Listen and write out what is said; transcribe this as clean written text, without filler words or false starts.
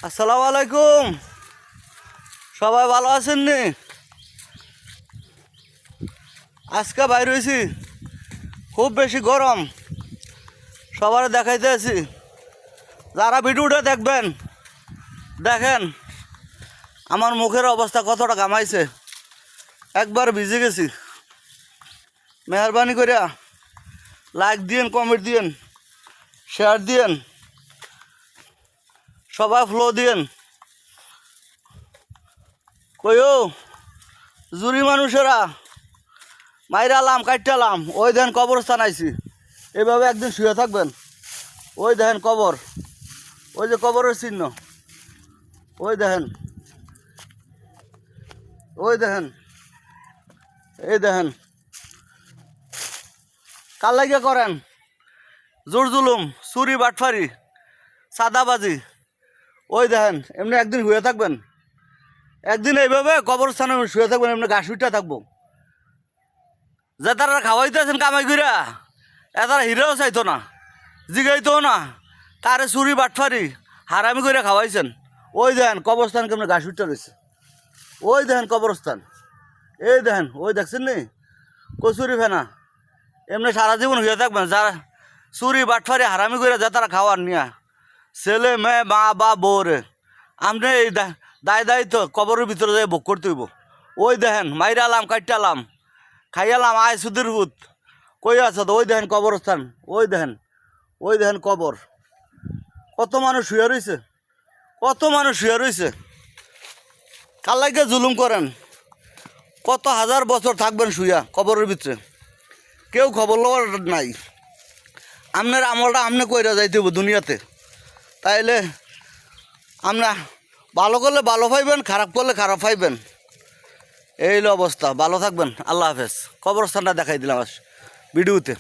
আসসালামু আলাইকুম। সবাই ভালো আছেন নি? আজকে বাইর হয়েছি, খুব বেশি গরম। সবার দেখাইতে আছি, যারা ভিডিওটা দেখবেন দেখেন আমার মুখের অবস্থা কতটা ঘামাইছে, একবার ভিজে গেছি। মেহরবানি করে লাইক দিয়েন, কমেন্ট দিয়েন, শেয়ার দিয়েন, সবাই ফ্লো দিয়েন। কইও জুরি মানুষেরা মাইরালাম কাটটালাম, ওই দেখেন কবরস্থান আইছি। এইভাবে একদিন শুয়ে থাকবেন। ওই দেখেন কবর, ওই যে কবরের চিহ্ন, ওই দেখেন, ওই দেখেন, এই দেখেন। কার লাগিয়া করেন জোর জুলুম, চুরি বাটফারি, সাদাবাজি? ওই দেখেন, এমনি একদিন শুয়ে থাকবেন। একদিন এইভাবে কবরস্থানে শুয়ে থাকবেন, এমনি ঘাস উঠা থাকবো। যে তারা খাওয়াইতে আছেন কামাই কইরা, তারা হিরেও চাইতো না, জিগাইতো না, তারে চুরি বাটফারি হারামি করে খাওয়াইছেন। ওই দেখেন কবরস্থান কেমন ঘাস উঠতে রয়েছে। ওই দেখেন কবরস্থান, এই দেখেন, ওই দেখছেন নি কচুরি ফেনা। এমনি সারা জীবন হয়ে থাকবেন, যারা চুরি বাটফারি হারামি করে যা তারা খাওয়ার নিয়া ছেলে মেয়ে মা বা বউরে আপনি এই দায় দায়িত্ব কবরের ভিতরে যাই ভোগ করতে হইব। ওই দেখেন মাইরালাম কাটটালাম খাইয়ালাম আয় সুদের হুত কই আছ? ওই দেখেন কবরস্থান, ওই দেখেন, ওই দেখেন কবর। কত মানুষ শুয়ে রয়েছে, কত মানুষ শুয়ে রয়েছে। কাল্লাইকে জুলুম করেন, কত হাজার বছর থাকবেন শুয়া কবরের ভিতরে, কেউ খবর লওয়ার নাই। আপনার আমলটা আপনি কইরা যাইতে হইব দুনিয়াতে, তাইলে আমরা ভালো করলে ভালো পাইবেন, খারাপ করলে খারাপ পাইবেন। এই অবস্থা। ভালো থাকবেন, আল্লাহ হাফেজ। কবরস্থানটা দেখাই দিলাম ভিডিওতে।